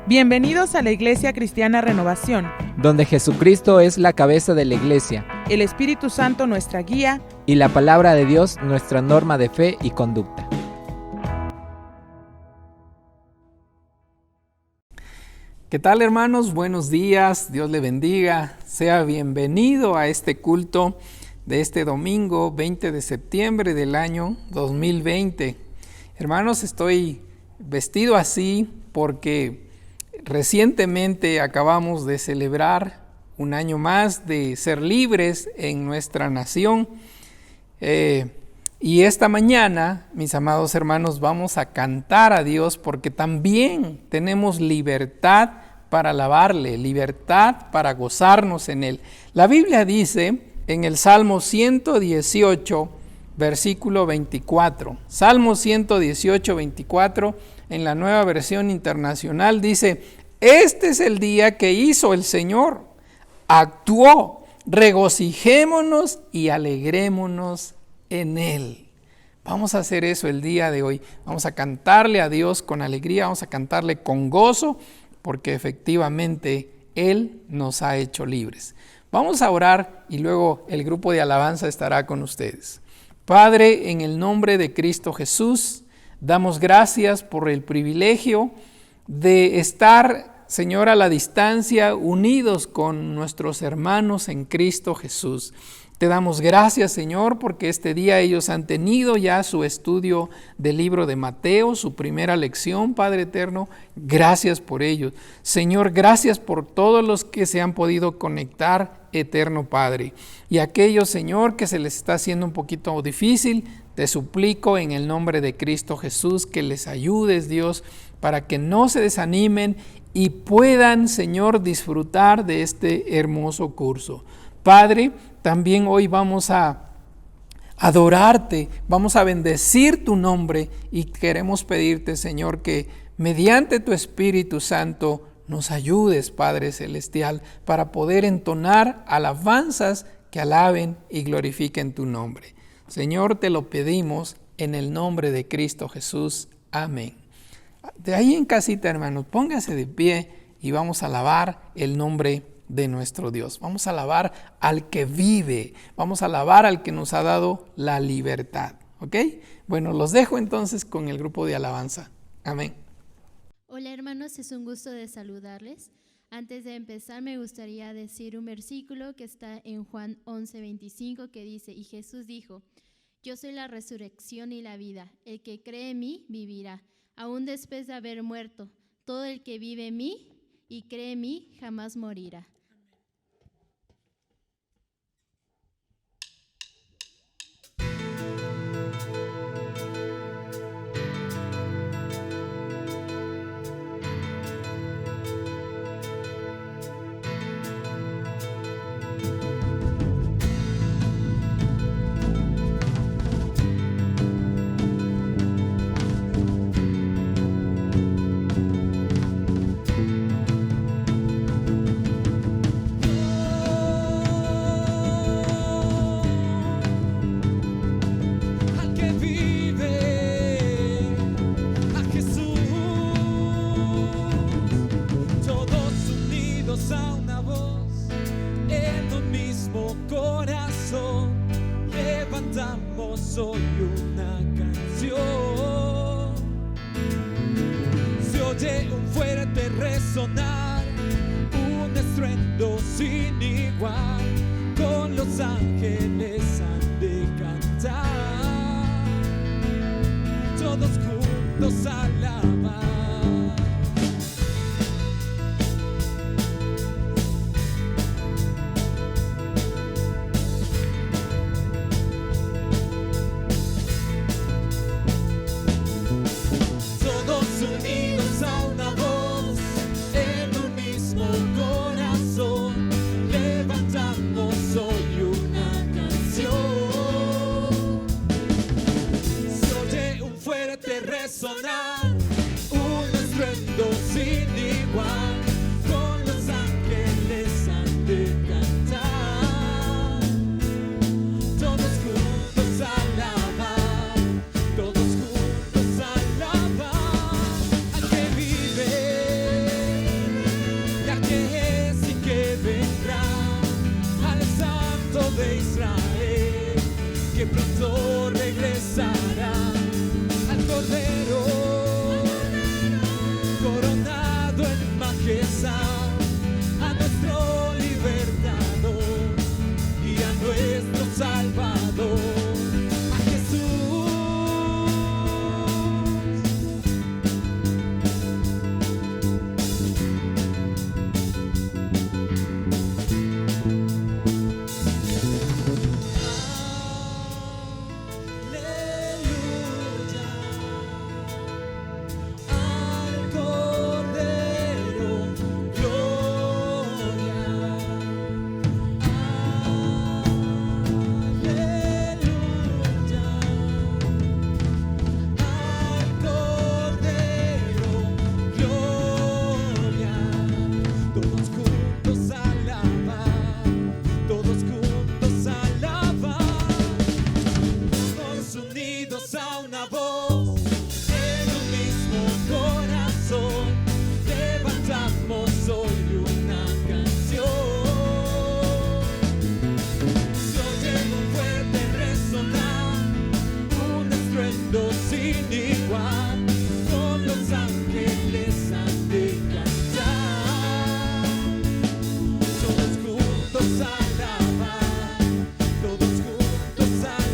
Bienvenidos a la Iglesia Cristiana Renovación, donde Jesucristo es la cabeza de la iglesia, el Espíritu Santo nuestra guía y la palabra de Dios nuestra norma de fe y conducta. ¿Qué tal, hermanos? Buenos días, Dios le bendiga. Sea bienvenido a este culto de este domingo 20 de septiembre del año 2020. Hermanos, estoy vestido así porque recientemente acabamos de celebrar un año más de ser libres en nuestra nación. Y esta mañana, mis amados hermanos, vamos a cantar a Dios porque también tenemos libertad para alabarle, libertad para gozarnos en Él. La Biblia dice en el Salmo 118, versículo 24. Salmo 118, 24, en la Nueva Versión Internacional dice: este es el día que hizo el Señor, actuó, regocijémonos y alegrémonos en Él. Vamos a hacer eso el día de hoy. Vamos a cantarle a Dios con alegría, vamos a cantarle con gozo, porque efectivamente Él nos ha hecho libres. Vamos a orar y luego el grupo de alabanza estará con ustedes. Padre, en el nombre de Cristo Jesús, damos gracias por el privilegio de estar, Señor, a la distancia, unidos con nuestros hermanos en Cristo Jesús. Te damos gracias, Señor, porque este día ellos han tenido ya su estudio del libro de Mateo, su primera lección, Padre eterno. Gracias por ellos. Señor, gracias por todos los que se han podido conectar, eterno Padre. Y aquellos, Señor, que se les está haciendo un poquito difícil, te suplico en el nombre de Cristo Jesús que les ayudes, Dios, para que no se desanimen y puedan, Señor, disfrutar de este hermoso curso. Padre, también hoy vamos a adorarte, vamos a bendecir tu nombre y queremos pedirte, Señor, que mediante tu Espíritu Santo nos ayudes, Padre Celestial, para poder entonar alabanzas que alaben y glorifiquen tu nombre. Señor, te lo pedimos en el nombre de Cristo Jesús. Amén. De ahí en casita, hermanos, póngase de pie y vamos a alabar el nombre de nuestro Dios. Vamos a alabar al que vive, vamos a alabar al que nos ha dado la libertad. ¿Ok? Bueno, los dejo entonces con el grupo de alabanza. Amén. Hola, hermanos, es un gusto de saludarles. Antes de empezar me gustaría decir un versículo que está en Juan 11:25 que dice: y Jesús dijo: yo soy la resurrección y la vida, el que cree en mí vivirá, aún después de haber muerto. Todo el que vive en mí y cree en mí jamás morirá. Soy una canción. Se oye un fuerte resonar, un estruendo sin igual. Con los ángeles han de cantar, todos juntos alabar. Soy una canción. majestad, a nuestro libertador y a nuestro Salvador, a Jesús. A una voz en un mismo corazón, levantamos hoy una canción. Se oye un fuerte resonar, un estruendo sin igual, con los ángeles han de cantar. Todos juntos alabar, todos juntos alabar.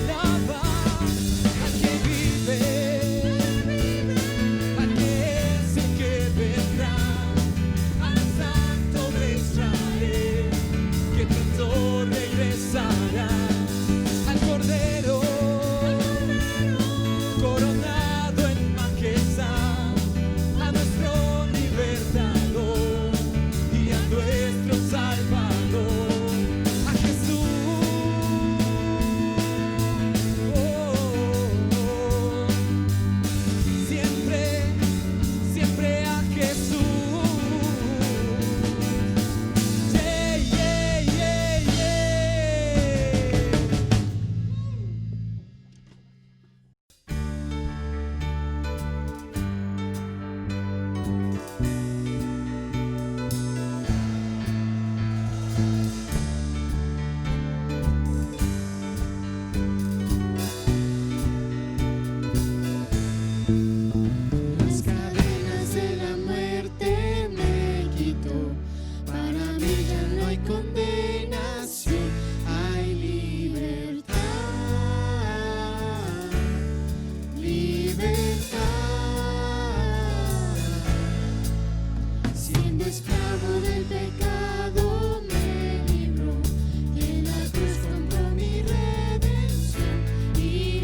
Regresará al Cordero, coronado en majestad, a nuestro libertador y a nuestro Salvador, a Jesús. Siempre, siempre a Jesús. Esclavo del pecado me libró, en la cruz compró mi redención y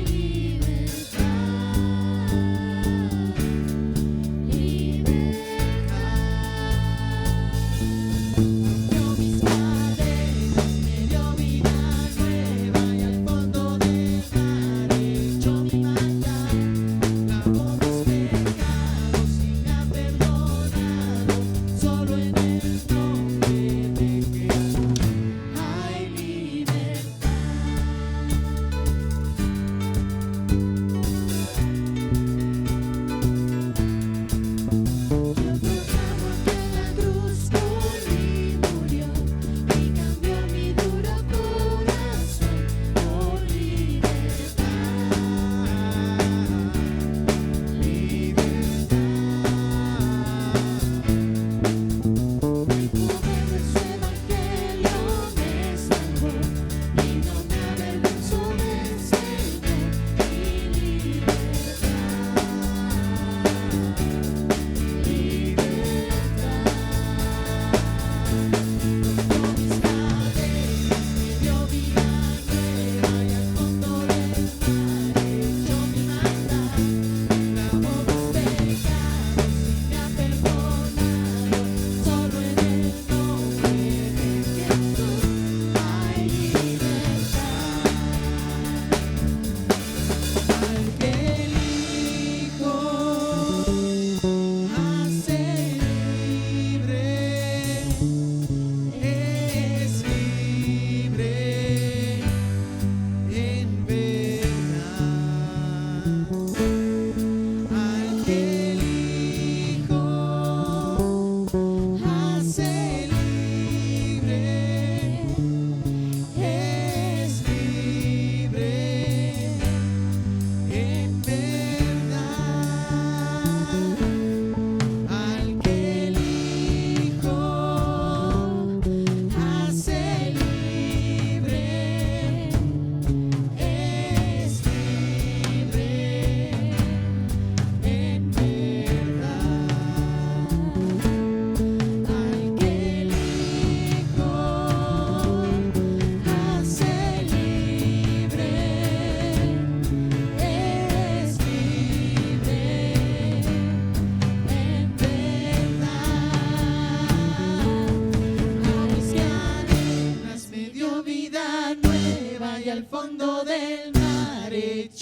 libertad, libertad. Dio mis cadenas, me dio vida nueva y al fondo del mar echó mi maldad, lavó mis pecados y me ha perdonado. Solo en el nombre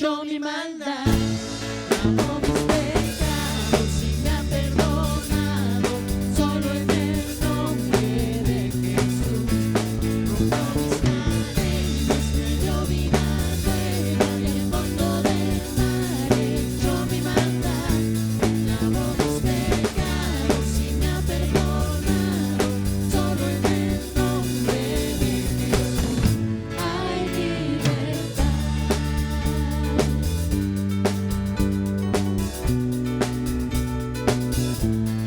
hecho mi maldad. Amo mis pecados y me ha perdonado. Solo en el nombre de Jesús. Rompió mis cadenas, me dio vida nueva. Y al fondo del mar echó mi maldad. Amo mis pecados y me ha perdonado. Solo en el nombre de Jesús hay libertad.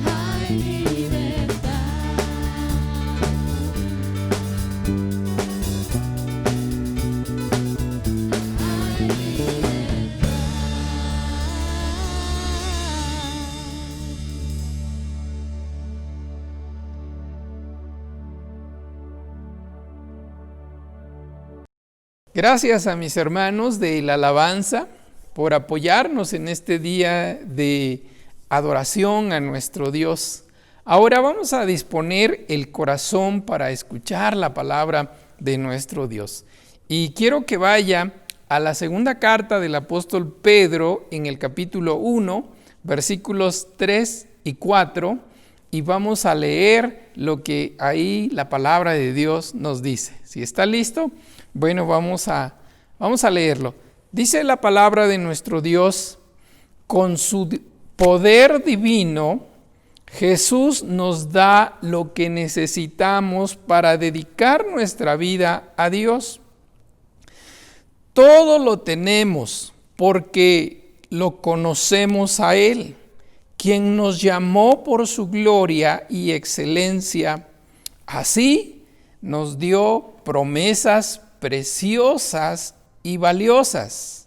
Hay libertad. Hay libertad. Gracias a mis hermanos de la alabanza por apoyarnos en este día de adoración a nuestro Dios. Ahora vamos a disponer el corazón para escuchar la palabra de nuestro Dios. Y quiero que vaya a la segunda carta del apóstol Pedro en el capítulo 1, versículos 3 y 4, y vamos a leer lo que ahí la palabra de Dios nos dice. Si está listo, bueno, vamos a leerlo. Dice la palabra de nuestro Dios: con su poder divino, Jesús nos da lo que necesitamos para dedicar nuestra vida a Dios. Todo lo tenemos porque lo conocemos a Él, quien nos llamó por su gloria y excelencia. Así nos dio promesas preciosas y valiosas.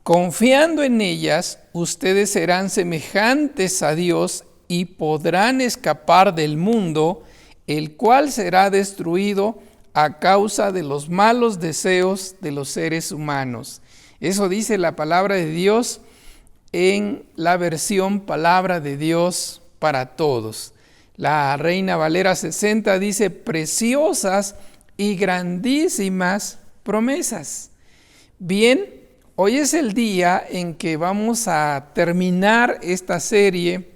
Confiando en ellas, ustedes serán semejantes a Dios y podrán escapar del mundo, el cual será destruido a causa de los malos deseos de los seres humanos. Eso dice la palabra de Dios en la versión Palabra de Dios para Todos. La Reina Valera 60 dice: preciosas y grandísimas promesas. Bien, hoy es el día en que vamos a terminar esta serie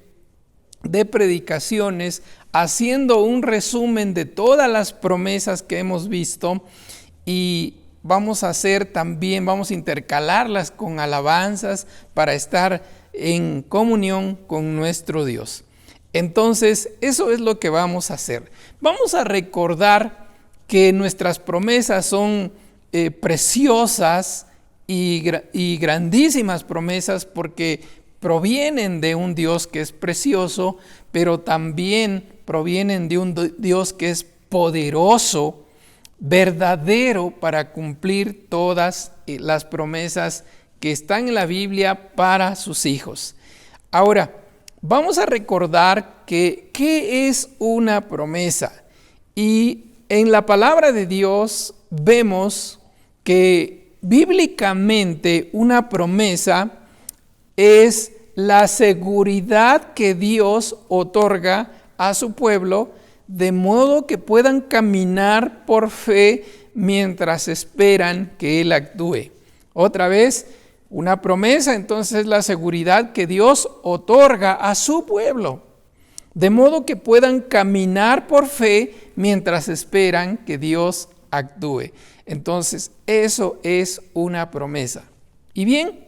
de predicaciones haciendo un resumen de todas las promesas que hemos visto, y vamos a intercalarlas con alabanzas para estar en comunión con nuestro Dios. Entonces, eso es lo que vamos a hacer. Vamos a recordar que nuestras promesas son preciosas y grandísimas promesas porque provienen de un Dios que es precioso, pero también provienen de un Dios que es poderoso, verdadero, para cumplir todas las promesas que están en la Biblia para sus hijos. Ahora, vamos a recordar qué es una promesa. Y en la palabra de Dios vemos que bíblicamente una promesa es la seguridad que Dios otorga a su pueblo, de modo que puedan caminar por fe mientras esperan que Él actúe. Otra vez, una promesa entonces es la seguridad que Dios otorga a su pueblo, de modo que puedan caminar por fe mientras esperan que Dios actúe. Entonces, eso es una promesa. Y bien,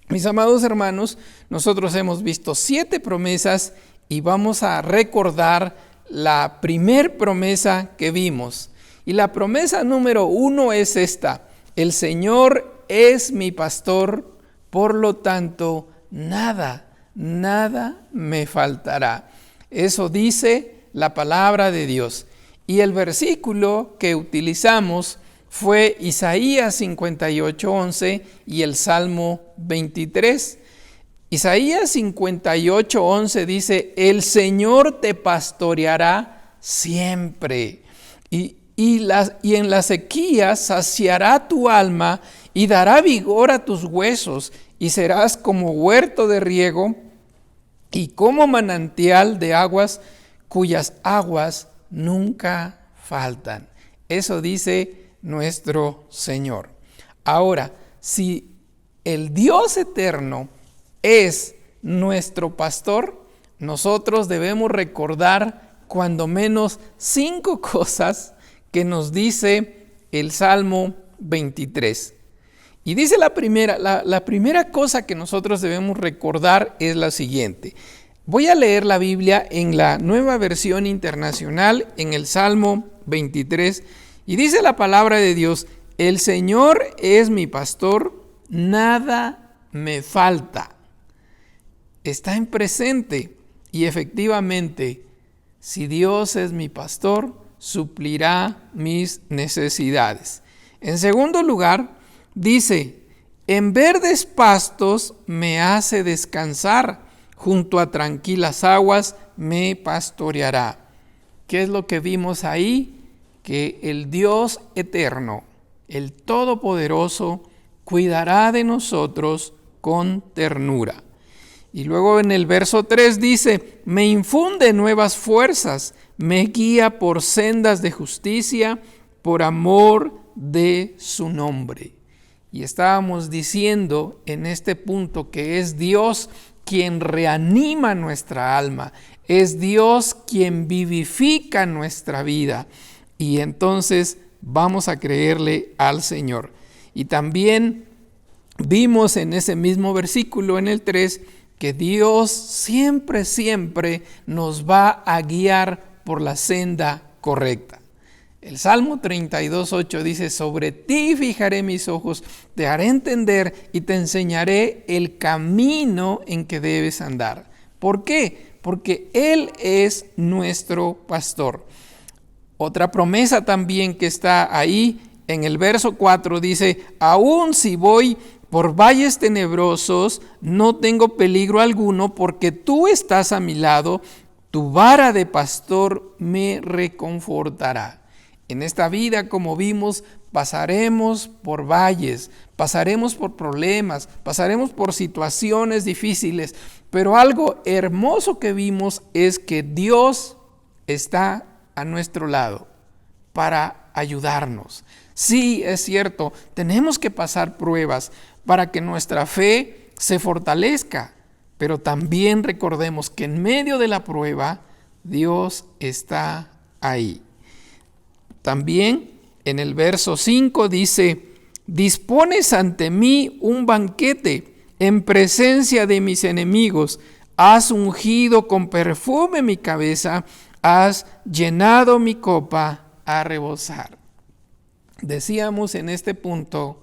mis amados hermanos, nosotros hemos visto 7 promesas y vamos a recordar la primer promesa que vimos. Y la promesa número 1 es esta: el Señor es mi pastor, por lo tanto, nada me faltará. Eso dice la palabra de Dios. Y el versículo que utilizamos fue Isaías 58:11 y el Salmo 23. Isaías 58:11 dice: el Señor te pastoreará siempre, y en la sequía saciará tu alma y dará vigor a tus huesos, y serás como huerto de riego y como manantial de aguas cuyas aguas nunca faltan. Eso dice nuestro Señor. Ahora, si el Dios eterno es nuestro pastor, nosotros debemos recordar cuando menos 5 cosas que nos dice el Salmo 23. Y dice la primera cosa que nosotros debemos recordar es la siguiente. Voy a leer la Biblia en la Nueva Versión Internacional, en el Salmo 23, y dice la palabra de Dios: el Señor es mi pastor, nada me falta. Está en presente, y efectivamente, si Dios es mi pastor, suplirá mis necesidades. En segundo lugar, dice: en verdes pastos me hace descansar, junto a tranquilas aguas me pastoreará. ¿Qué es lo que vimos ahí? Que el Dios eterno, el Todopoderoso, cuidará de nosotros con ternura. Y luego en el verso 3 dice: me infunde nuevas fuerzas, me guía por sendas de justicia, por amor de su nombre. Y estábamos diciendo en este punto que es Dios quien reanima nuestra alma, es Dios quien vivifica nuestra vida. Y entonces vamos a creerle al Señor. Y también vimos en ese mismo versículo, en el 3, que Dios siempre nos va a guiar por la senda correcta. El Salmo 32:8 dice: sobre ti fijaré mis ojos, te haré entender y te enseñaré el camino en que debes andar. ¿Por qué? Porque Él es nuestro pastor. Otra promesa también que está ahí en el verso 4 dice: aun si voy por valles tenebrosos, no tengo peligro alguno, porque tú estás a mi lado, tu vara de pastor me reconfortará. En esta vida, como vimos, pasaremos por valles, pasaremos por problemas, pasaremos por situaciones difíciles, pero algo hermoso que vimos es que Dios está a nuestro lado para ayudarnos. Sí, es cierto, tenemos que pasar pruebas para que nuestra fe se fortalezca, pero también recordemos que en medio de la prueba, Dios está ahí. También en el verso 5 dice: dispones ante mí un banquete en presencia de mis enemigos, has ungido con perfume mi cabeza, has llenado mi copa a rebosar. Decíamos en este punto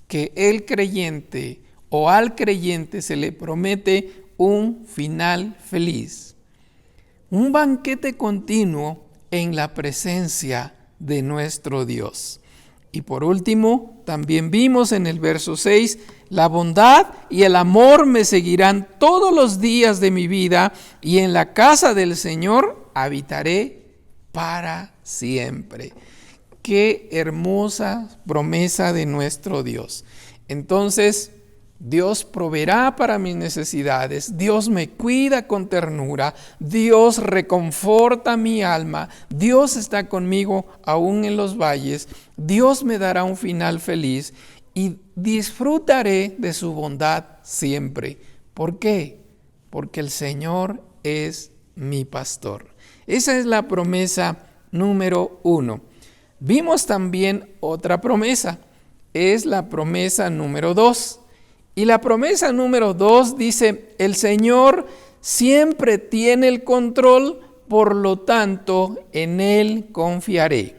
que el creyente o al creyente se le promete un final feliz, un banquete continuo en la presencia de nuestro Dios. Y por último, también vimos en el verso 6: la bondad y el amor me seguirán todos los días de mi vida, y en la casa del Señor habitaré para siempre. Qué hermosa promesa de nuestro Dios. Entonces, Dios proveerá para mis necesidades, Dios me cuida con ternura, Dios reconforta mi alma, Dios está conmigo aún en los valles, Dios me dará un final feliz y disfrutaré de su bondad siempre. ¿Por qué? Porque el Señor es mi pastor. Esa es la promesa número 1. Vimos también otra promesa, es la promesa número 2. Y la promesa número 2 dice: el Señor siempre tiene el control, por lo tanto, en Él confiaré.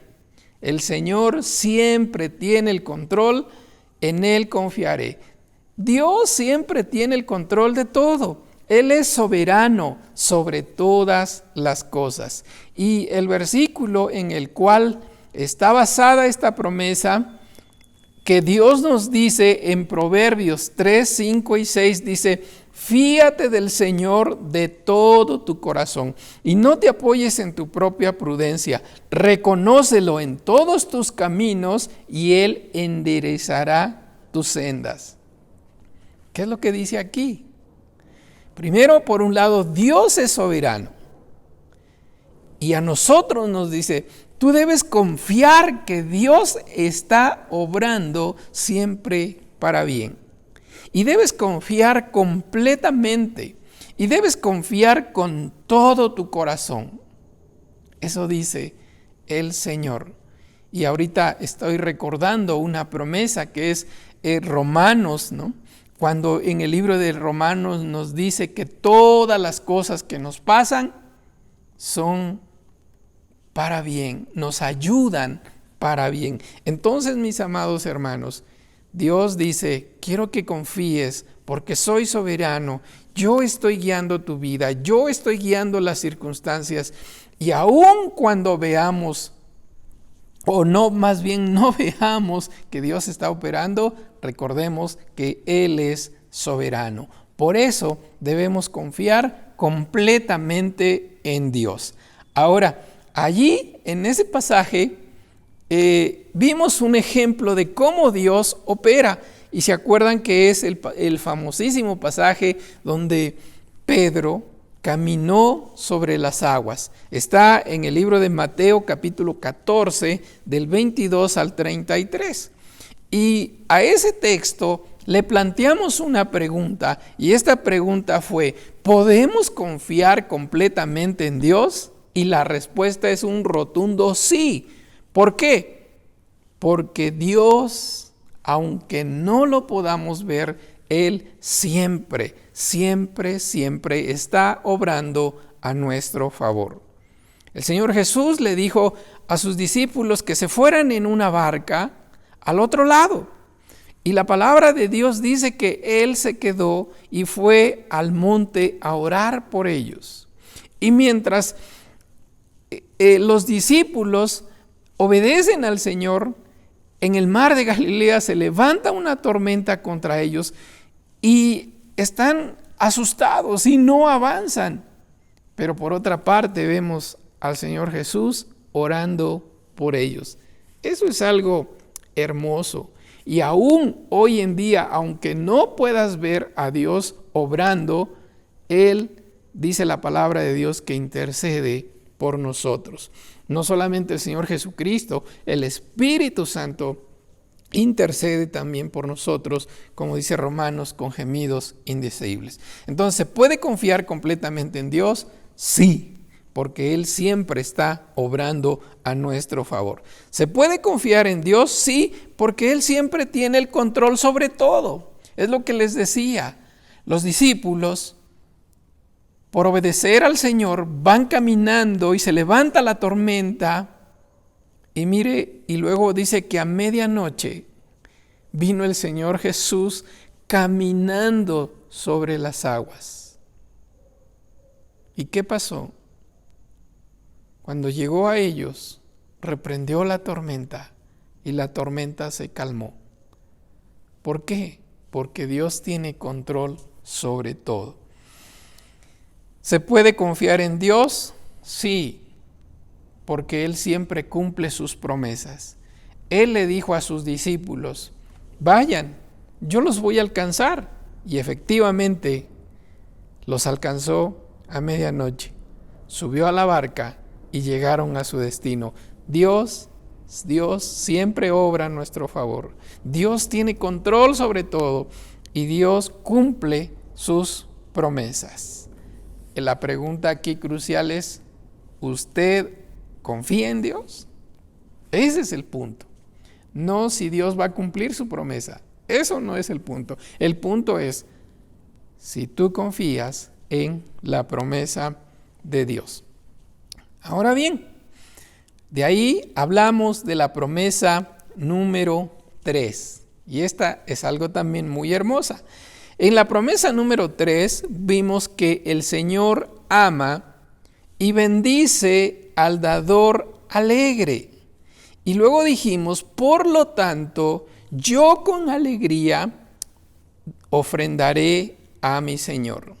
El Señor siempre tiene el control, en Él confiaré. Dios siempre tiene el control de todo. Él es soberano sobre todas las cosas. Y el versículo en el cual está basada esta promesa, que Dios nos dice en Proverbios 3, 5 y 6, dice: fíate del Señor de todo tu corazón y no te apoyes en tu propia prudencia. Reconócelo en todos tus caminos y Él enderezará tus sendas. ¿Qué es lo que dice aquí? Primero, por un lado, Dios es soberano. Y a nosotros nos dice: tú debes confiar que Dios está obrando siempre para bien. Y debes confiar completamente. Y debes confiar con todo tu corazón. Eso dice el Señor. Y ahorita estoy recordando una promesa que es Romanos, ¿no? Cuando en el libro de Romanos nos dice que todas las cosas que nos pasan son para bien, nos ayudan para bien. Entonces, mis amados hermanos, Dios dice, quiero que confíes porque soy soberano, yo estoy guiando tu vida, yo estoy guiando las circunstancias, y aun cuando veamos, o no, más bien no veamos que Dios está operando, recordemos que Él es soberano. Por eso debemos confiar completamente en Dios. Ahora, allí en ese pasaje vimos un ejemplo de cómo Dios opera. Y se acuerdan que es el famosísimo pasaje donde Pedro caminó sobre las aguas. Está en el libro de Mateo capítulo 14 del 22 al 33. Y a ese texto le planteamos una pregunta, y esta pregunta fue, ¿podemos confiar completamente en Dios? Y la respuesta es un rotundo sí. ¿Por qué? Porque Dios, aunque no lo podamos ver, Él siempre está obrando a nuestro favor. El Señor Jesús le dijo a sus discípulos que se fueran en una barca al otro lado. Y la palabra de Dios dice que Él se quedó y fue al monte a orar por ellos. Y mientras los discípulos obedecen al Señor, en el mar de Galilea se levanta una tormenta contra ellos y están asustados y no avanzan. Pero por otra parte vemos al Señor Jesús orando por ellos. Eso es algo hermoso. Y aún hoy en día, aunque no puedas ver a Dios obrando, Él, dice la palabra de Dios, que intercede por nosotros. No solamente el Señor Jesucristo, el Espíritu Santo intercede también por nosotros, como dice Romanos, con gemidos indecibles. Entonces, ¿se puede confiar completamente en Dios? Sí, porque Él siempre está obrando a nuestro favor. ¿Se puede confiar en Dios? Sí, porque Él siempre tiene el control sobre todo. Es lo que les decía. Los discípulos, por obedecer al Señor, van caminando y se levanta la tormenta. Y mire, y luego dice que a medianoche vino el Señor Jesús caminando sobre las aguas. ¿Y qué pasó? Cuando llegó a ellos, reprendió la tormenta y la tormenta se calmó. ¿Por qué? Porque Dios tiene control sobre todo. ¿Se puede confiar en Dios? Sí, porque Él siempre cumple sus promesas. Él le dijo a sus discípulos, vayan, yo los voy a alcanzar. Y efectivamente los alcanzó a medianoche. Subió a la barca y llegaron a su destino. Dios siempre obra a nuestro favor. Dios tiene control sobre todo y Dios cumple sus promesas. La pregunta aquí crucial es, ¿usted confía en Dios? Ese es el punto. No si Dios va a cumplir su promesa. Eso no es el punto. El punto es si tú confías en la promesa de Dios. Ahora bien, de ahí hablamos de la promesa número 3. Y esta es algo también muy hermosa. En la promesa número 3 vimos que el Señor ama y bendice al dador alegre. Y luego dijimos, por lo tanto, yo con alegría ofrendaré a mi Señor.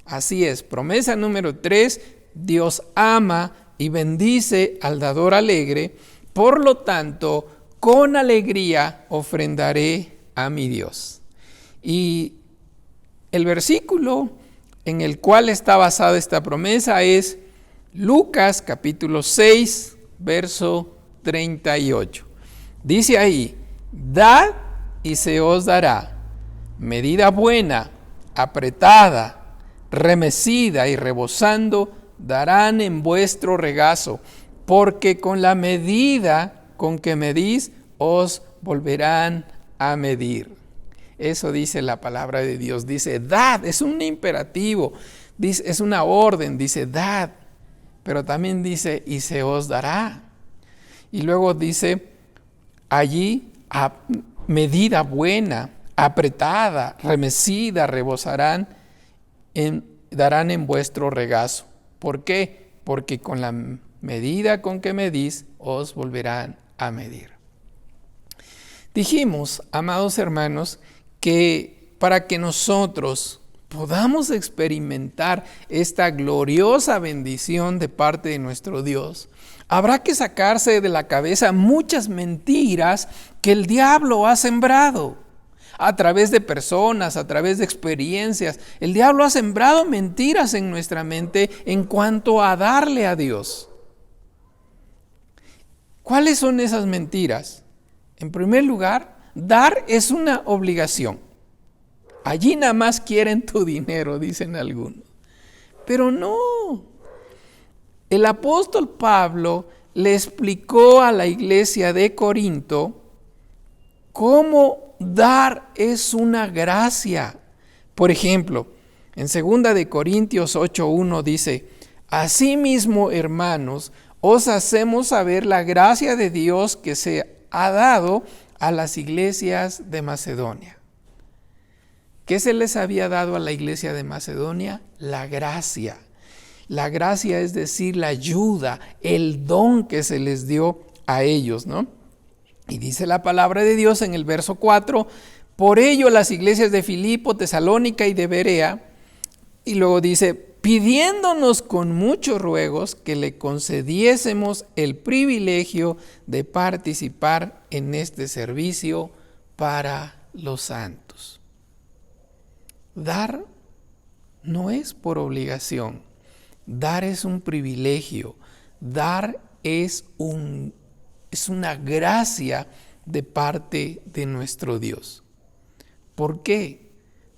Así es, promesa número 3, Dios ama y bendice al dador alegre, por lo tanto, con alegría ofrendaré a mi Dios. Y el versículo en el cual está basada esta promesa es Lucas capítulo 6, verso 38. Dice ahí, dad y se os dará, medida buena, apretada, remecida y rebosando, darán en vuestro regazo, porque con la medida con que medís, os volverán a medir. Eso dice la palabra de Dios. Dice, dad, es un imperativo, es una orden, dice, dad, pero también dice, y se os dará. Y luego dice, allí, a medida buena, apretada, remecida, rebosarán, darán en vuestro regazo. ¿Por qué? Porque con la medida con que medís, os volverán a medir. Dijimos, amados hermanos, que para que nosotros podamos experimentar esta gloriosa bendición de parte de nuestro Dios, habrá que sacarse de la cabeza muchas mentiras que el diablo ha sembrado. A través de personas, a través de experiencias, el diablo ha sembrado mentiras en nuestra mente en cuanto a darle a Dios. ¿Cuáles son esas mentiras? En primer lugar, dar es una obligación. Allí nada más quieren tu dinero, dicen algunos. Pero no. El apóstol Pablo le explicó a la iglesia de Corinto cómo dar es una gracia. Por ejemplo, en 2 de Corintios 8:1 dice, asimismo, hermanos, os hacemos saber la gracia de Dios que se ha dado a las iglesias de Macedonia. ¿Qué se les había dado a la iglesia de Macedonia? La gracia. La gracia es decir, la ayuda, el don que se les dio a ellos, ¿no? Y dice la palabra de Dios en el verso 4, por ello las iglesias de Filipo, Tesalónica y de Berea, y luego dice, pidiéndonos con muchos ruegos que le concediésemos el privilegio de participar en este servicio para los santos. Dar no es por obligación, dar es un privilegio, dar es una gracia de parte de nuestro Dios. ¿Por qué?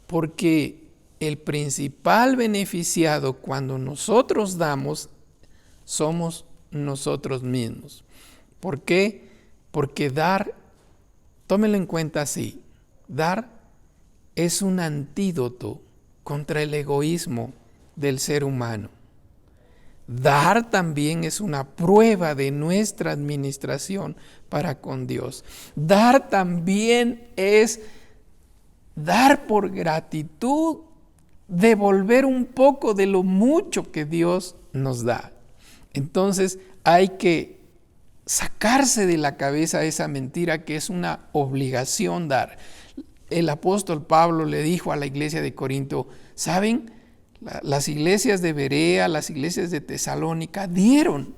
Porque el principal beneficiado cuando nosotros damos somos nosotros mismos. ¿Por qué? Porque dar, tómenlo en cuenta así, dar es un antídoto contra el egoísmo del ser humano. Dar también es una prueba de nuestra administración para con Dios. Dar también es dar por gratitud, devolver un poco de lo mucho que Dios nos da. Entonces hay que sacarse de la cabeza esa mentira que es una obligación dar. El apóstol Pablo le dijo a la iglesia de Corinto, ¿saben? Las iglesias de Berea, las iglesias de Tesalónica dieron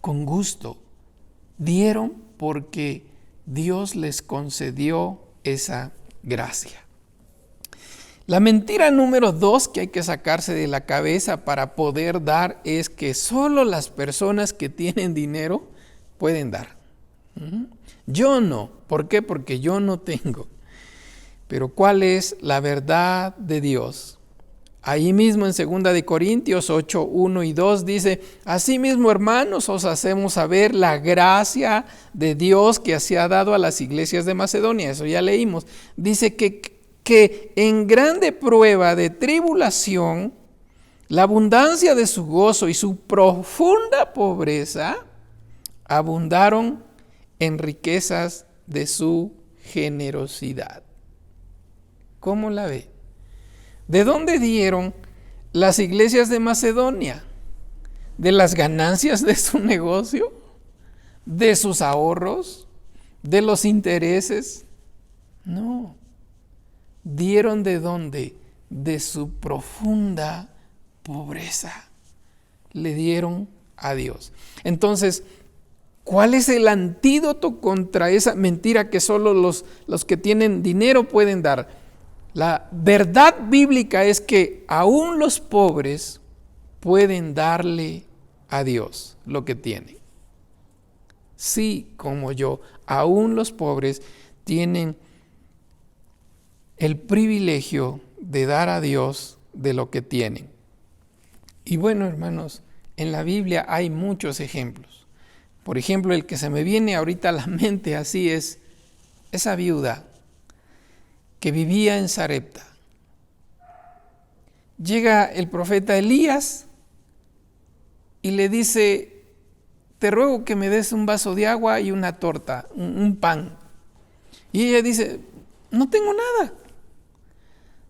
con gusto, dieron porque Dios les concedió esa gracia. La mentira número 2 que hay que sacarse de la cabeza para poder dar es que solo las personas que tienen dinero pueden dar. Yo no. ¿Por qué? Porque yo no tengo. Pero ¿cuál es la verdad de Dios? Ahí mismo en 2 de Corintios 8, 1 y 2 dice, asimismo, hermanos, os hacemos saber la gracia de Dios que se ha dado a las iglesias de Macedonia. Eso ya leímos. Dice que en grande prueba de tribulación, la abundancia de su gozo y su profunda pobreza abundaron en riquezas de su generosidad. ¿Cómo la ve? ¿De dónde dieron las iglesias de Macedonia? ¿De las ganancias de su negocio? ¿De sus ahorros? ¿De los intereses? No. ¿Dieron de dónde? De su profunda pobreza. Le dieron a Dios. Entonces, ¿cuál es el antídoto contra esa mentira que solo los que tienen dinero pueden dar? La verdad bíblica es que aún los pobres pueden darle a Dios lo que tienen. Sí, como yo, aún los pobres tienen el privilegio de dar a Dios de lo que tienen. Y bueno, hermanos, en la Biblia hay muchos ejemplos. Por ejemplo, el que se me viene ahorita a la mente así es esa viuda que vivía en Sarepta. Llega el profeta Elías y le dice: te ruego que me des un vaso de agua y una torta, un pan. Y ella dice: no tengo nada.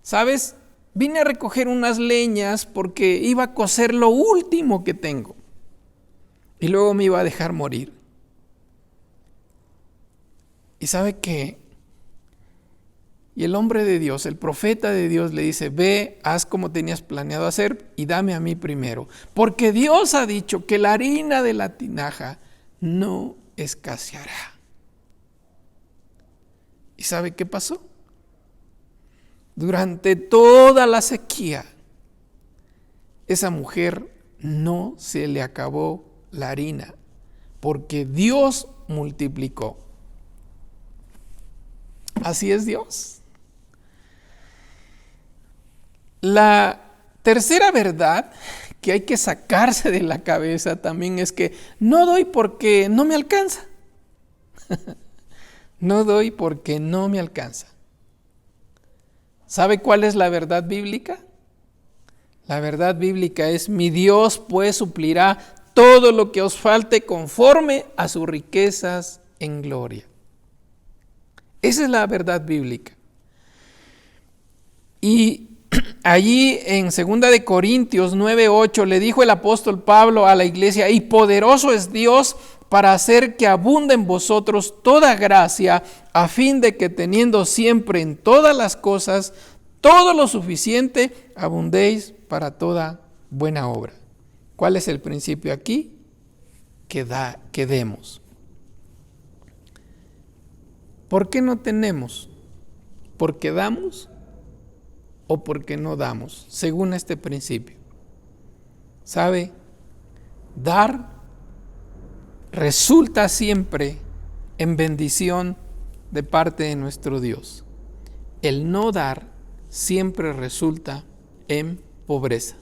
¿Sabes? Vine a recoger unas leñas porque iba a cocer lo último que tengo. Y luego me iba a dejar morir. ¿Y sabe qué? Y el hombre de Dios, el profeta de Dios le dice: ve, haz como tenías planeado hacer y dame a mí primero. Porque Dios ha dicho que la harina de la tinaja no escaseará. ¿Y sabe qué pasó? Durante toda la sequía, esa mujer no se le acabó la harina, porque Dios multiplicó. Así es Dios. La tercera verdad que hay que sacarse de la cabeza también es que no doy porque no me alcanza. No doy porque no me alcanza. ¿Sabe cuál es la verdad bíblica? La verdad bíblica es: mi Dios pues suplirá todo lo que os falte conforme a sus riquezas en gloria. Esa es la verdad bíblica. Y allí en 2 de Corintios 9:8 le dijo el apóstol Pablo a la iglesia: y poderoso es Dios para hacer que abunde en vosotros toda gracia, a fin de que teniendo siempre en todas las cosas todo lo suficiente, abundéis para toda buena obra. ¿Cuál es el principio aquí? Que demos. ¿Por qué no tenemos? ¿Porque damos o porque no damos? Según este principio. ¿Sabe? Dar resulta siempre en bendición de parte de nuestro Dios. El no dar siempre resulta en pobreza.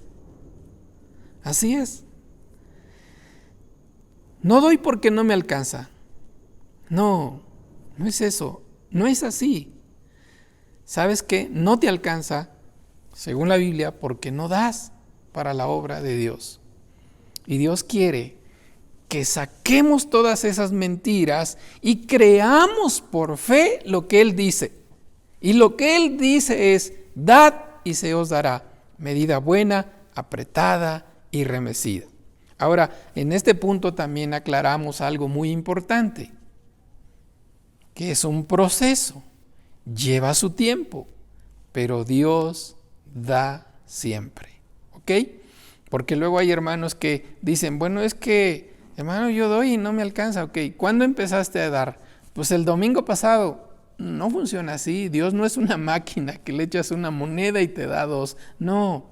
Así es. No doy porque no me alcanza. No es eso. No es así. ¿Sabes qué? No te alcanza, según la Biblia, porque no das para la obra de Dios. Y Dios quiere que saquemos todas esas mentiras y creamos por fe lo que Él dice. Y lo que Él dice es: dad y se os dará, medida buena, apretada y remecida. Ahora, en este punto también aclaramos algo muy importante, que es un proceso, lleva su tiempo, pero Dios da siempre, ¿ok? Porque luego hay hermanos que dicen: bueno, es que, hermano, yo doy y no me alcanza, ¿ok? ¿Cuándo empezaste a dar? Pues el domingo pasado. No funciona así. Dios no es una máquina que le echas una moneda y te da dos. No,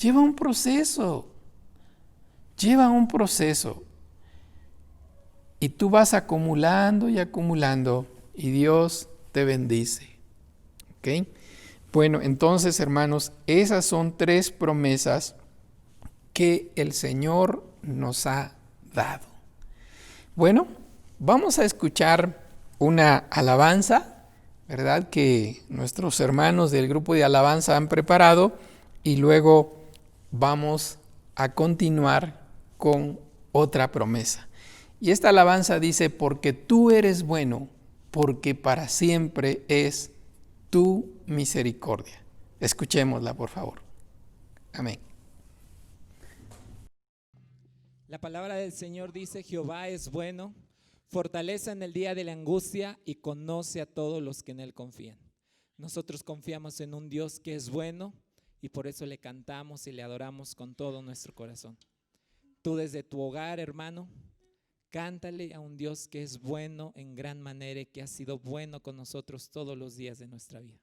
lleva un proceso. Lleva un proceso. Y tú vas acumulando y acumulando y Dios te bendice. ¿Ok? Bueno, entonces, hermanos, esas son 3 promesas que el Señor nos ha dado. Bueno, vamos a escuchar una alabanza, ¿verdad?, que nuestros hermanos del grupo de alabanza han preparado, y luego vamos a continuar con otra promesa. Y esta alabanza dice: porque tú eres bueno, porque para siempre es tu misericordia. Escuchémosla, por favor. Amén. La palabra del Señor dice: Jehová es bueno, fortaleza en el día de la angustia y conoce a todos los que en Él confían. Nosotros confiamos en un Dios que es bueno y por eso le cantamos y le adoramos con todo nuestro corazón. Tú desde tu hogar, hermano, cántale a un Dios que es bueno en gran manera y que ha sido bueno con nosotros todos los días de nuestra vida.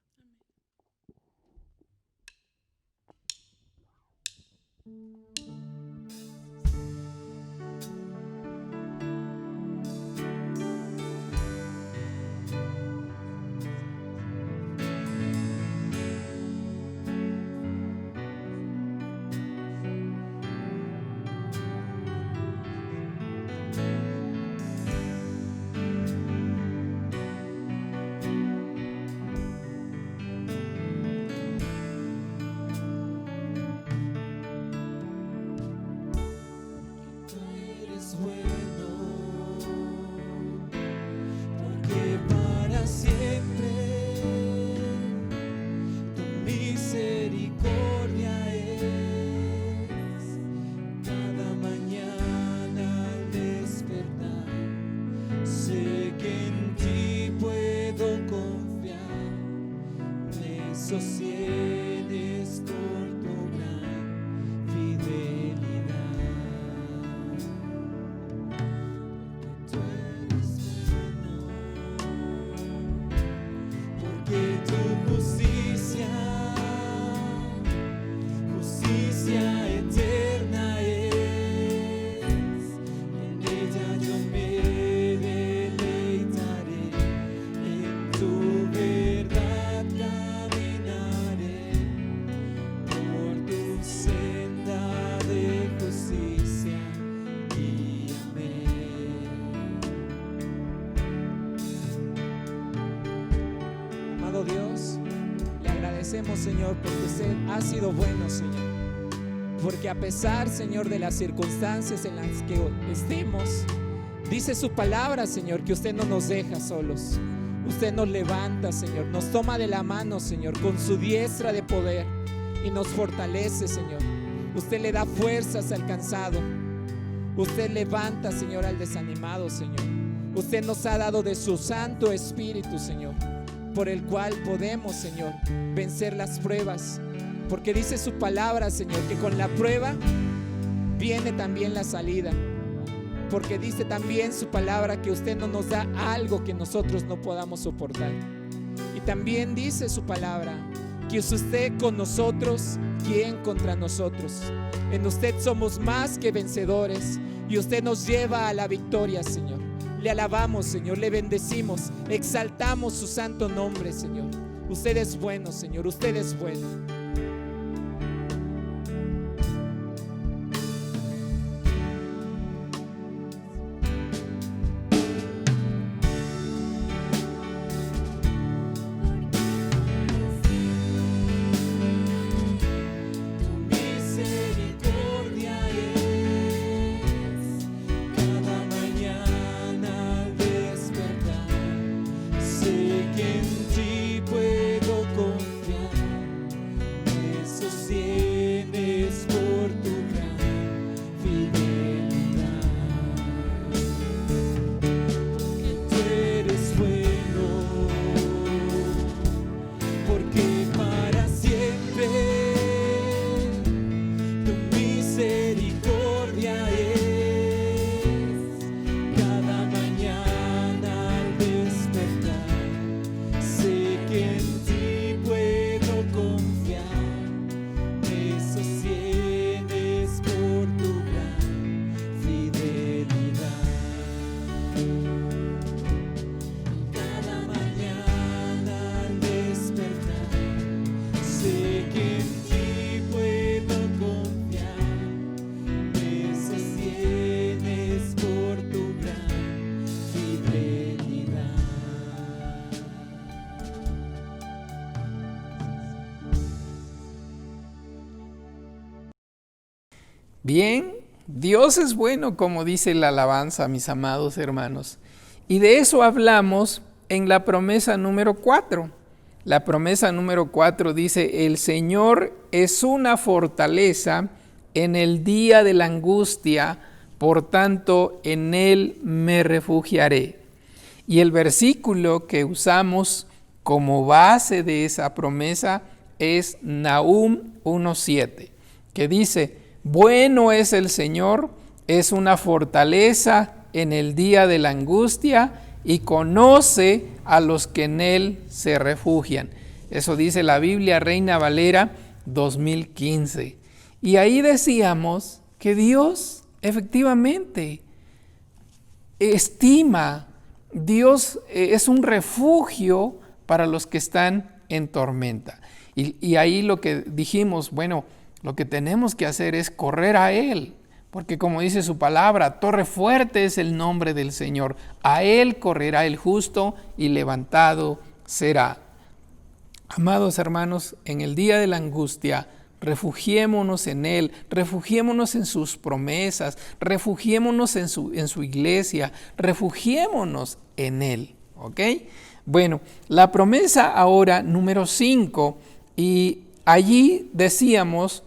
eres bueno, porque para siempre tu misericordia es. Cada mañana al despertar, sé que en ti puedo confiar. Me sostienes por tu gran fidelidad. Porque tú eres bueno, porque tu justicia eterna es. En ella yo me deleitaré, en tu verdad caminaré, por tu senda de justicia guíame. Amado Dios, le agradecemos, Señor, porque usted ha sido bueno, Señor. Porque a pesar, Señor, de las circunstancias en las que estemos, dice su palabra, Señor, que usted no nos deja solos. Usted nos levanta, Señor, nos toma de la mano, Señor, con su diestra de poder y nos fortalece, Señor. Usted le da fuerzas al cansado. Usted levanta, Señor, al desanimado, Señor. Usted nos ha dado de su Santo Espíritu, Señor, por el cual podemos, Señor, vencer las pruebas. Porque dice su palabra, Señor, que con la prueba viene también la salida. Porque dice también su palabra que usted no nos da algo que nosotros no podamos soportar. Y también dice su palabra que es usted con nosotros, ¿quién contra nosotros? En usted somos más que vencedores y usted nos lleva a la victoria, Señor. Le alabamos, Señor, le bendecimos, exaltamos su santo nombre, Señor. Usted es bueno, Señor, usted es bueno. Bien, Dios es bueno, como dice la alabanza, mis amados hermanos. Y de eso hablamos en la promesa número 4. La promesa número 4 dice: el Señor es una fortaleza en el día de la angustia, por tanto en Él me refugiaré. Y el versículo que usamos como base de esa promesa es Nahum 1:7, que dice: bueno es el Señor, es una fortaleza en el día de la angustia y conoce a los que en Él se refugian. Eso dice la Biblia Reina Valera 2015. Y ahí decíamos que Dios efectivamente estima, Dios es un refugio para los que están en tormenta. Y ahí lo que dijimos, bueno, lo que tenemos que hacer es correr a Él, porque como dice su palabra, torre fuerte es el nombre del Señor. A Él correrá el justo y levantado será. Amados hermanos, en el día de la angustia, refugiémonos en Él, refugiémonos en sus promesas, refugiémonos en su iglesia, refugiémonos en Él, ¿ok? Bueno, la promesa ahora número 5, y allí decíamos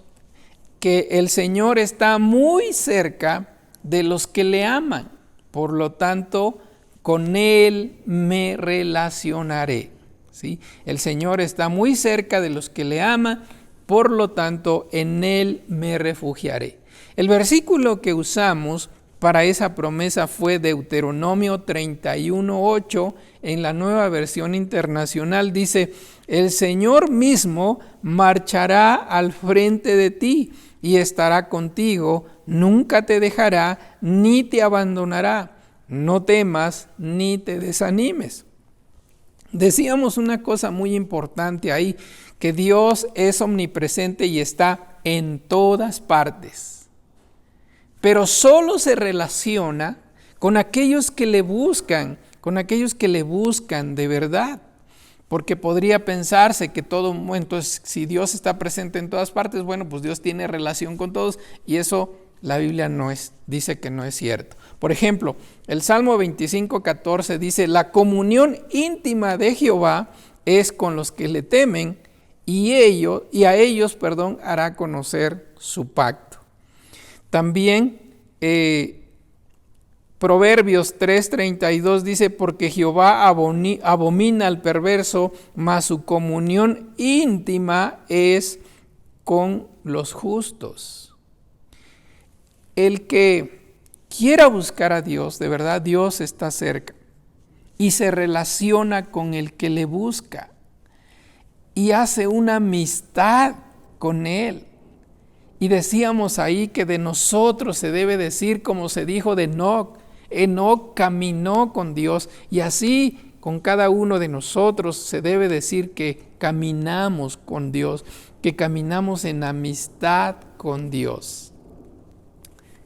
que el Señor está muy cerca de los que le aman, por lo tanto, con Él me relacionaré. ¿Sí? El Señor está muy cerca de los que le aman, por lo tanto, en Él me refugiaré. El versículo que usamos para esa promesa fue Deuteronomio 31:8, en la Nueva Versión Internacional. Dice: el Señor mismo marchará al frente de ti y estará contigo, nunca te dejará ni te abandonará. No temas ni te desanimes. Decíamos una cosa muy importante ahí, que Dios es omnipresente y está en todas partes, pero solo se relaciona con aquellos que le buscan, de verdad, porque podría pensarse que entonces si Dios está presente en todas partes, bueno, pues Dios tiene relación con todos, y eso la Biblia dice que no es cierto. Por ejemplo, el Salmo 25:14 dice: la comunión íntima de Jehová es con los que le temen, y a ellos hará conocer su pacto. También Proverbios 3:32 dice: porque Jehová abomina al perverso, mas su comunión íntima es con los justos. El que quiera buscar a Dios, de verdad Dios está cerca y se relaciona con el que le busca y hace una amistad con Él. Y decíamos ahí que de nosotros se debe decir como se dijo de Enoc. Enoc caminó con Dios, y así con cada uno de nosotros se debe decir que caminamos con Dios, que caminamos en amistad con Dios.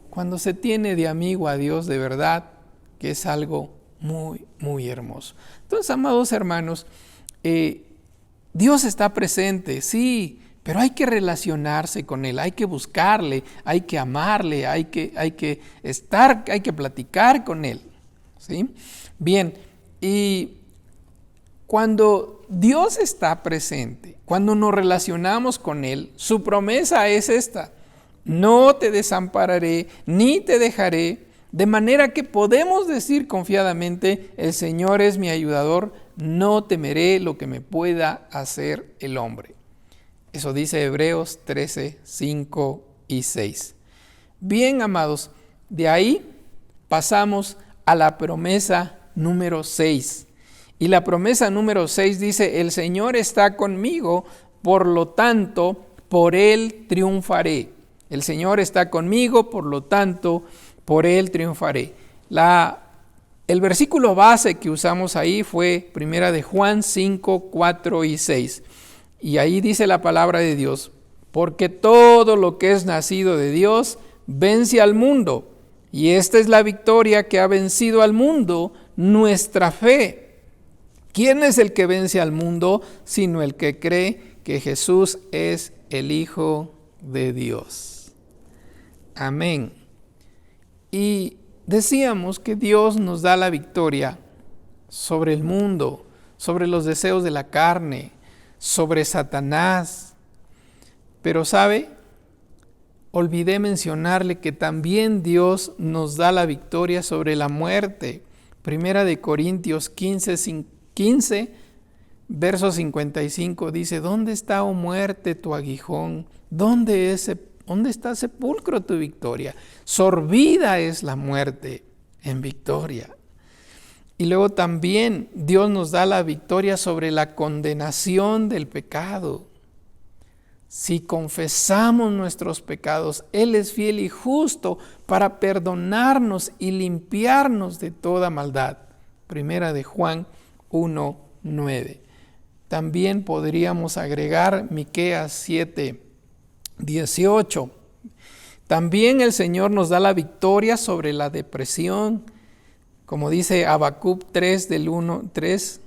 Cuando se tiene de amigo a Dios, de verdad que es algo muy, muy hermoso. Entonces, amados hermanos, Dios está presente, sí, pero hay que relacionarse con Él, hay que buscarle, hay que amarle, hay que platicar con Él, ¿sí? Bien, y cuando Dios está presente, cuando nos relacionamos con Él, su promesa es esta: no te desampararé ni te dejaré, de manera que podemos decir confiadamente: el Señor es mi ayudador, no temeré lo que me pueda hacer el hombre. Eso dice Hebreos 13, 5 y 6. Bien, amados, de ahí pasamos a la promesa número 6. Y la promesa número 6 dice: el Señor está conmigo, por lo tanto, por Él triunfaré. El Señor está conmigo, por lo tanto, por Él triunfaré. El versículo base que usamos ahí fue 1 Juan 5, 4 y 6. Y ahí dice la palabra de Dios: porque todo lo que es nacido de Dios vence al mundo, y esta es la victoria que ha vencido al mundo, nuestra fe. ¿Quién es el que vence al mundo sino el que cree que Jesús es el Hijo de Dios? Amén. Y decíamos que Dios nos da la victoria sobre el mundo, sobre los deseos de la carne, sobre Satanás. Pero ¿sabe? Olvidé mencionarle que también Dios nos da la victoria sobre la muerte. 1 Corintios 15, verso 55 dice: ¿dónde está, oh muerte, tu aguijón? ¿Dónde está, sepulcro, tu victoria? Sorbida es la muerte en victoria. Y luego también Dios nos da la victoria sobre la condenación del pecado. Si confesamos nuestros pecados, Él es fiel y justo para perdonarnos y limpiarnos de toda maldad. 1 Juan 1, 9. También podríamos agregar Miqueas 7, 18. También el Señor nos da la victoria sobre la depresión, como dice Habacuc 3, del 1, 3,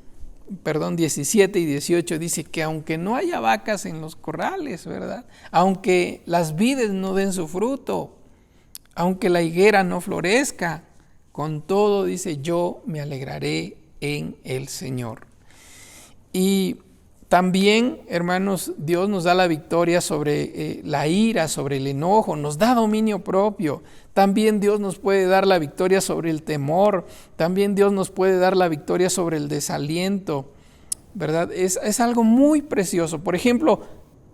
17 y 18 dice que aunque no haya vacas en los corrales, ¿verdad? Aunque las vides no den su fruto, aunque la higuera no florezca, con todo dice, yo me alegraré en el Señor. Y también, hermanos, Dios nos da la victoria sobre la ira, sobre el enojo, nos da dominio propio. También Dios nos puede dar la victoria sobre el temor. También Dios nos puede dar la victoria sobre el desaliento, ¿verdad? Es algo muy precioso. Por ejemplo,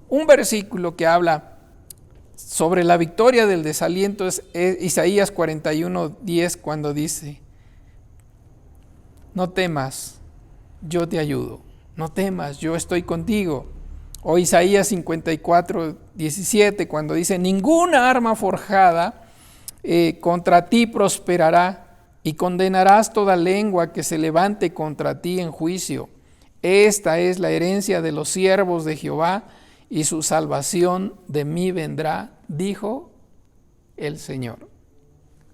un versículo que habla sobre la victoria del desaliento es Isaías 41:10, cuando dice, no temas, yo te ayudo. No temas, yo estoy contigo. O Isaías 54:17, cuando dice, ninguna arma forjada contra ti prosperará, y condenarás toda lengua que se levante contra ti en juicio. Esta es la herencia de los siervos de Jehová, y su salvación de mí vendrá, dijo el Señor.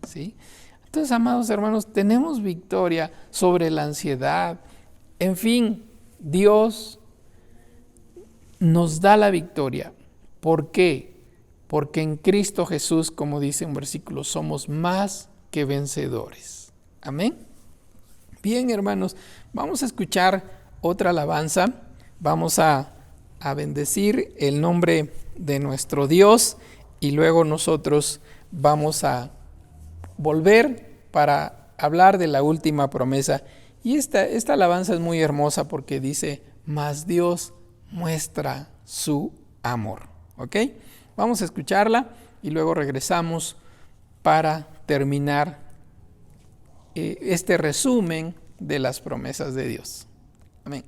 ¿Sí? Entonces, amados hermanos, tenemos victoria sobre la ansiedad. En fin, Dios nos da la victoria. ¿Por qué? Porque en Cristo Jesús, como dice un versículo, somos más que vencedores. Amén. Bien, hermanos, vamos a escuchar otra alabanza. Vamos a bendecir el nombre de nuestro Dios y luego nosotros vamos a volver para hablar de la última promesa. Y esta alabanza es muy hermosa porque dice, mas Dios muestra su amor. ¿Ok? Vamos a escucharla y luego regresamos para terminar este resumen de las promesas de Dios. Amén.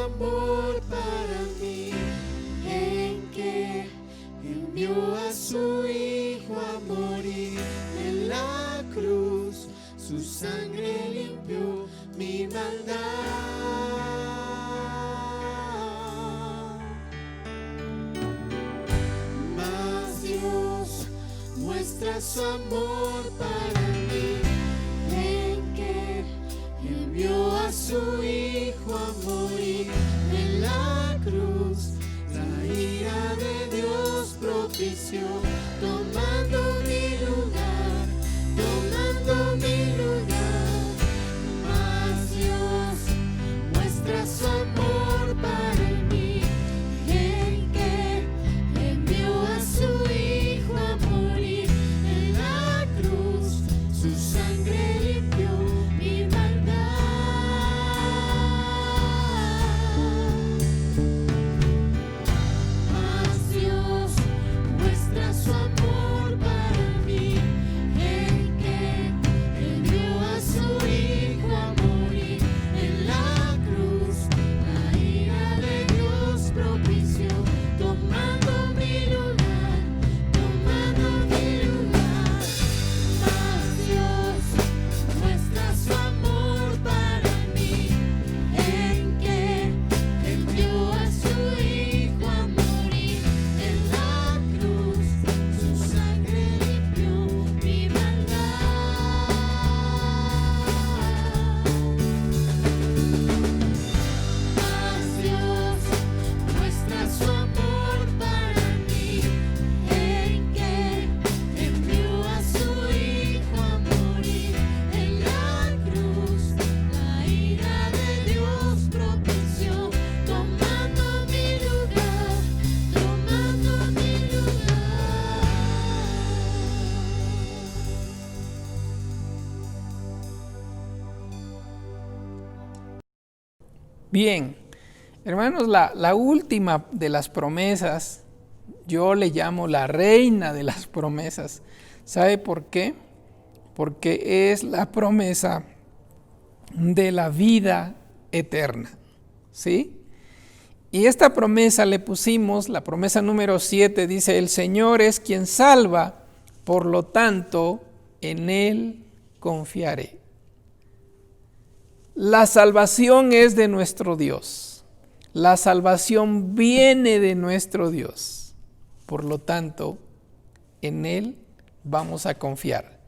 amor para mí, en que envió a su Hijo a morir en la cruz, su sangre limpió mi maldad. Mas Dios muestra su amor para mí, en que envió a su Hijo a morir en la cruz. La ira de Dios propició, tomando mi lugar, tomando mi lugar. Mas Dios muestra su amor para mí, en que envió a su Hijo a morir en la cruz, su sangre limpió mi maldad. Mas Dios muestra su amor para mí, en que envió a su Hijo a morir en la cruz. La ira de Dios propició, tomando mi lugar, tomando mi lugar. Mas Dios muestra su amor para mí, en que envió a su Hijo a morir en la cruz, su sangre limpió mi maldad. Mas Dios muestra su amor para mí, en que envió a su Hijo a morir en la cruz. La ira de Dios propició, tomando mi lugar, tomando mi lugar. Bien, hermanos, la última de las promesas, yo le llamo la reina de las promesas. ¿Sabe por qué? Porque es la promesa de la vida eterna, ¿sí? Y esta promesa le pusimos, la promesa número 7, dice: el Señor es quien salva, por lo tanto, en Él confiaré. La salvación es de nuestro Dios. La salvación viene de nuestro Dios. Por lo tanto, en Él vamos a confiar.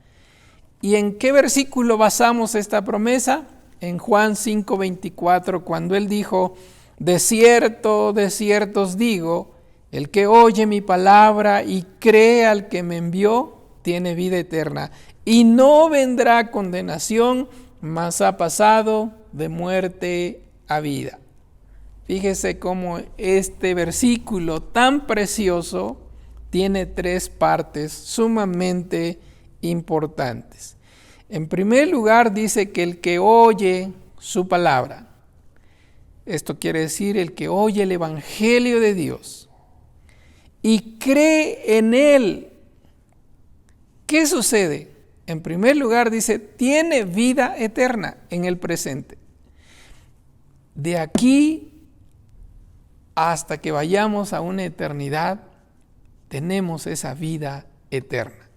¿Y en qué versículo basamos esta promesa? En Juan 5:24, cuando Él dijo: de cierto, de cierto os digo, el que oye mi palabra y cree al que me envió, tiene vida eterna, y no vendrá a condenación, mas ha pasado de muerte a vida. Fíjese cómo este versículo tan precioso tiene 3 partes sumamente importantes. En primer lugar, dice que el que oye su palabra, esto quiere decir el que oye el Evangelio de Dios y cree en él, ¿qué sucede? En primer lugar dice, tiene vida eterna en el presente. De aquí hasta que vayamos a una eternidad, tenemos esa vida eterna.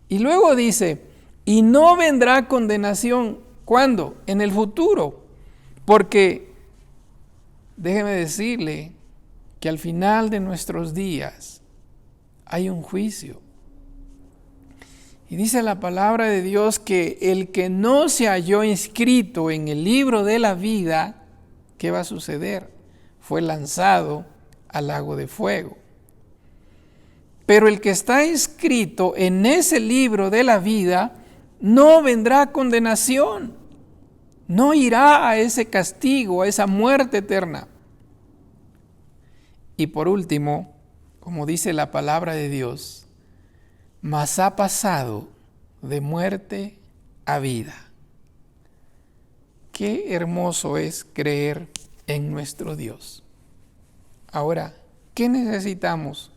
Y luego dice, y no vendrá condenación. ¿Cuándo? En el futuro. Porque, déjeme decirle, que al final de nuestros días hay un juicio. Y dice la palabra de Dios que el que no se halló inscrito en el libro de la vida, ¿qué va a suceder? Fue lanzado al lago de fuego. Pero el que está inscrito en ese libro de la vida no vendrá a condenación, no irá a ese castigo, a esa muerte eterna. Y por último, como dice la palabra de Dios, mas ha pasado de muerte a vida. Qué hermoso es creer en nuestro Dios. Ahora, ¿qué necesitamos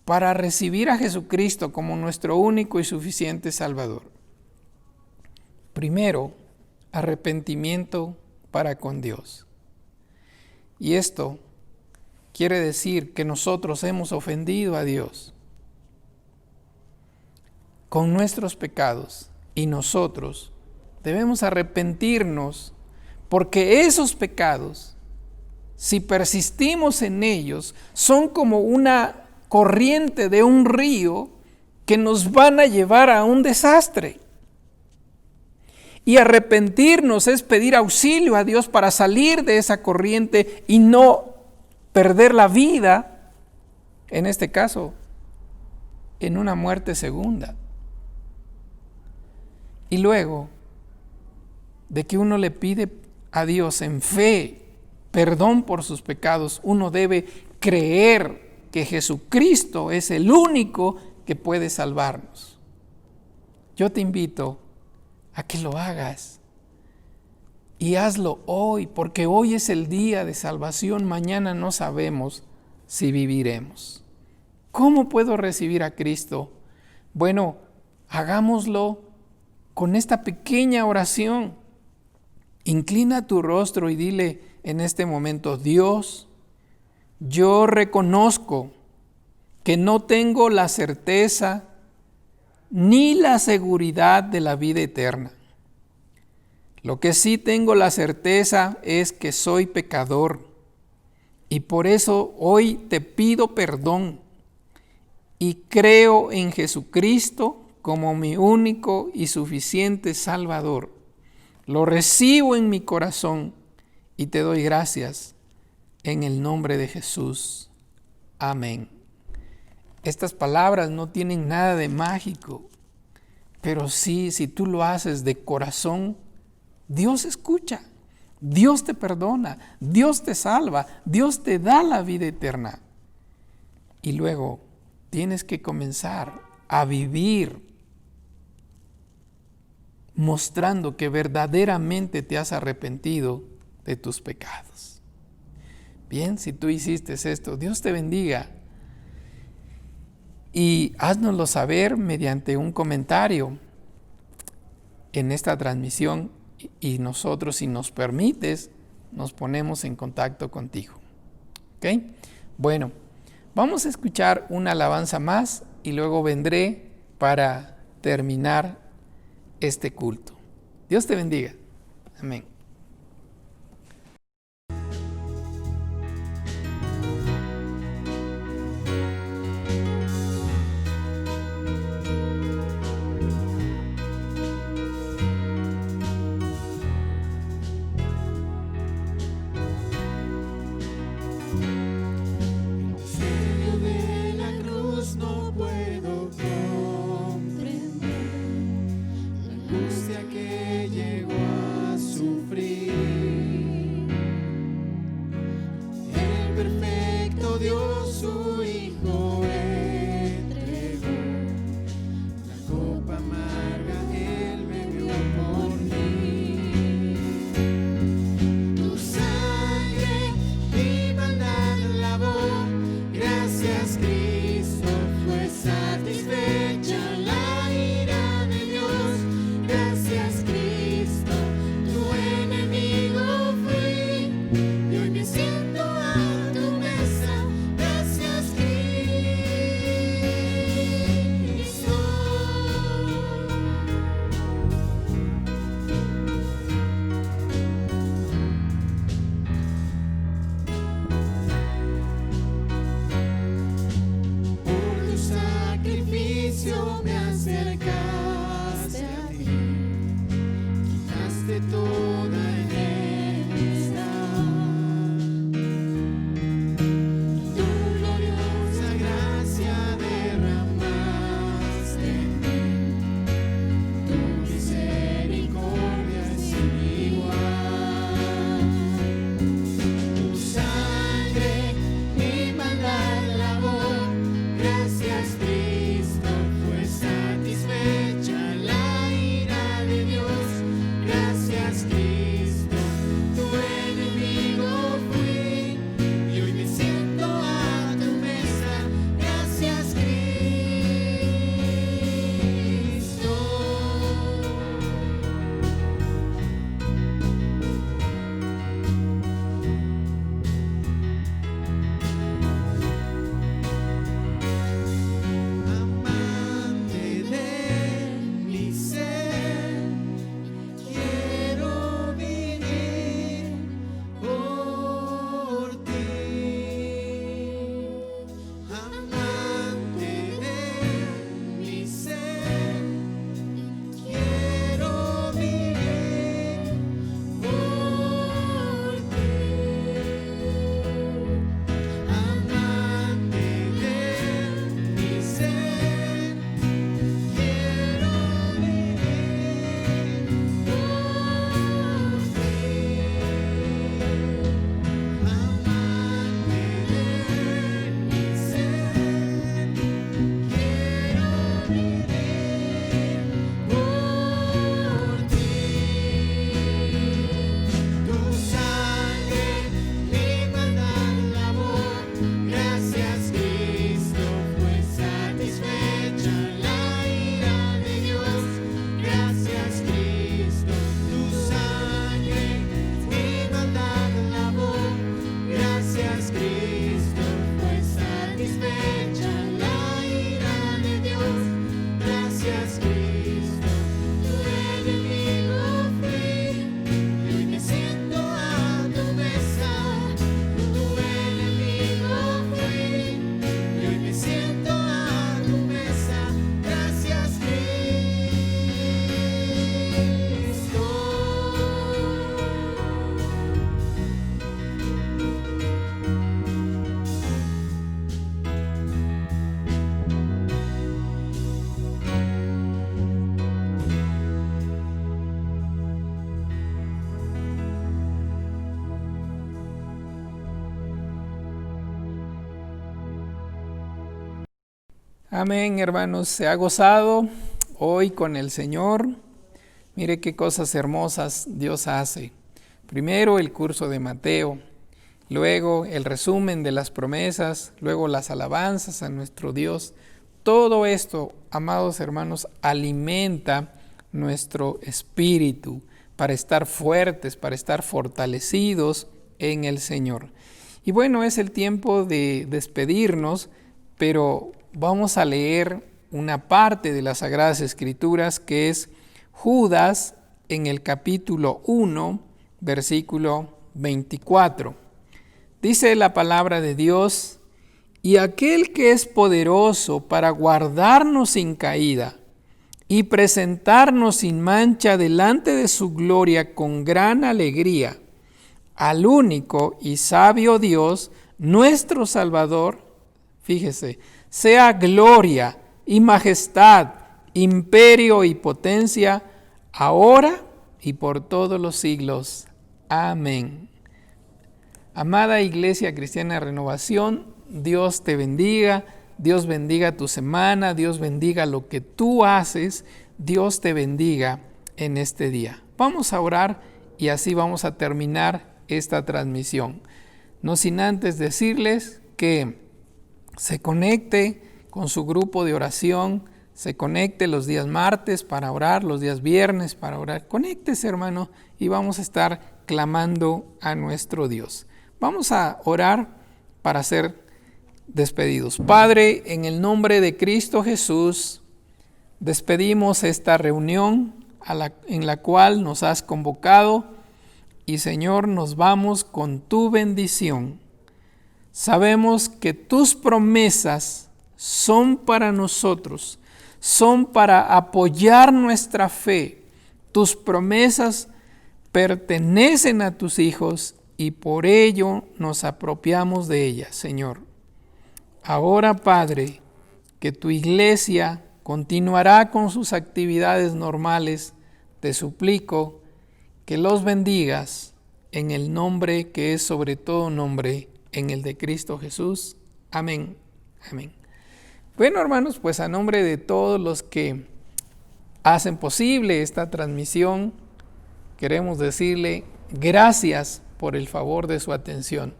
para recibir a Jesucristo como nuestro único y suficiente Salvador? Primero, arrepentimiento para con Dios. Y esto quiere decir que nosotros hemos ofendido a Dios con nuestros pecados y nosotros debemos arrepentirnos, porque esos pecados, si persistimos en ellos, son como una corriente de un río que nos van a llevar a un desastre. Y arrepentirnos es pedir auxilio a Dios para salir de esa corriente y no perder la vida, en este caso, en una muerte segunda. Y luego de que uno le pide a Dios en fe perdón por sus pecados, uno debe creer que Jesucristo es el único que puede salvarnos. Yo te invito a que lo hagas y hazlo hoy, porque hoy es el día de salvación, mañana no sabemos si viviremos. ¿Cómo puedo recibir a Cristo? Bueno, hagámoslo con esta pequeña oración. Inclina tu rostro y dile en este momento: Dios, yo reconozco que no tengo la certeza ni la seguridad de la vida eterna. Lo que sí tengo la certeza es que soy pecador y por eso hoy te pido perdón y creo en Jesucristo como mi único y suficiente Salvador. Lo recibo en mi corazón y te doy gracias en el nombre de Jesús. Amén. Estas palabras no tienen nada de mágico, pero sí, si tú lo haces de corazón, Dios escucha, Dios te perdona, Dios te salva, Dios te da la vida eterna. Y luego tienes que comenzar a vivir mostrando que verdaderamente te has arrepentido de tus pecados. Bien, si tú hiciste esto, Dios te bendiga. Y háznoslo saber mediante un comentario en esta transmisión y nosotros, si nos permites, nos ponemos en contacto contigo. ¿Ok? Bueno, vamos a escuchar una alabanza más y luego vendré para terminar este culto. Dios te bendiga. Amén. De la cruz no puedo comprender la angustia que llegó a sufrir. El perfecto Dios su Hijo entregó, la copa amarga Él bebió por mí. Tu sangre mi maldad lavó, gracias Cristo fue satisfecha la ira de Dios. Gracias Cristo, tu enemigo fui y hoy me siento a tu mesa. Gracias Cristo. Amén, hermanos. ¿Se ha gozado hoy con el Señor? Mire qué cosas hermosas Dios hace. Primero el curso de Mateo, luego el resumen de las promesas, luego las alabanzas a nuestro Dios. Todo esto, amados hermanos, alimenta nuestro espíritu para estar fuertes, para estar fortalecidos en el Señor. Y bueno, es el tiempo de despedirnos, pero vamos a leer una parte de las Sagradas Escrituras que es Judas en el capítulo 1, versículo 24. Dice la palabra de Dios: y aquel que es poderoso para guardarnos sin caída y presentarnos sin mancha delante de su gloria con gran alegría, al único y sabio Dios, nuestro Salvador, fíjese, sea gloria y majestad, imperio y potencia, ahora y por todos los siglos. Amén. Amada Iglesia Cristiana Renovación, Dios te bendiga, Dios bendiga tu semana, Dios bendiga lo que tú haces, Dios te bendiga en este día. Vamos a orar y así vamos a terminar esta transmisión. No sin antes decirles que se conecte con su grupo de oración, se conecte los días martes para orar, los días viernes para orar. Conéctese, hermano, y vamos a estar clamando a nuestro Dios. Vamos a orar para ser despedidos. Padre, en el nombre de Cristo Jesús, despedimos esta reunión en la cual nos has convocado y, Señor, nos vamos con tu bendición. Sabemos que tus promesas son para nosotros, son para apoyar nuestra fe. Tus promesas pertenecen a tus hijos y por ello nos apropiamos de ellas, Señor. Ahora, Padre, que tu iglesia continuará con sus actividades normales, te suplico que los bendigas en el nombre que es sobre todo nombre, en el de Cristo Jesús. Amén. Amén. Bueno, hermanos, pues a nombre de todos los que hacen posible esta transmisión, queremos decirle gracias por el favor de su atención.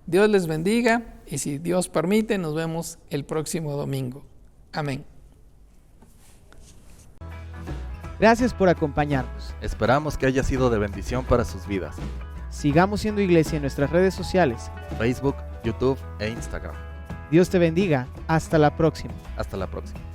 Dios les bendiga y si Dios permite, nos vemos el próximo domingo. Amén. Gracias por acompañarnos. Esperamos que haya sido de bendición para sus vidas. Sigamos siendo iglesia en nuestras redes sociales. Facebook, YouTube e Instagram. Dios te bendiga. Hasta la próxima. Hasta la próxima.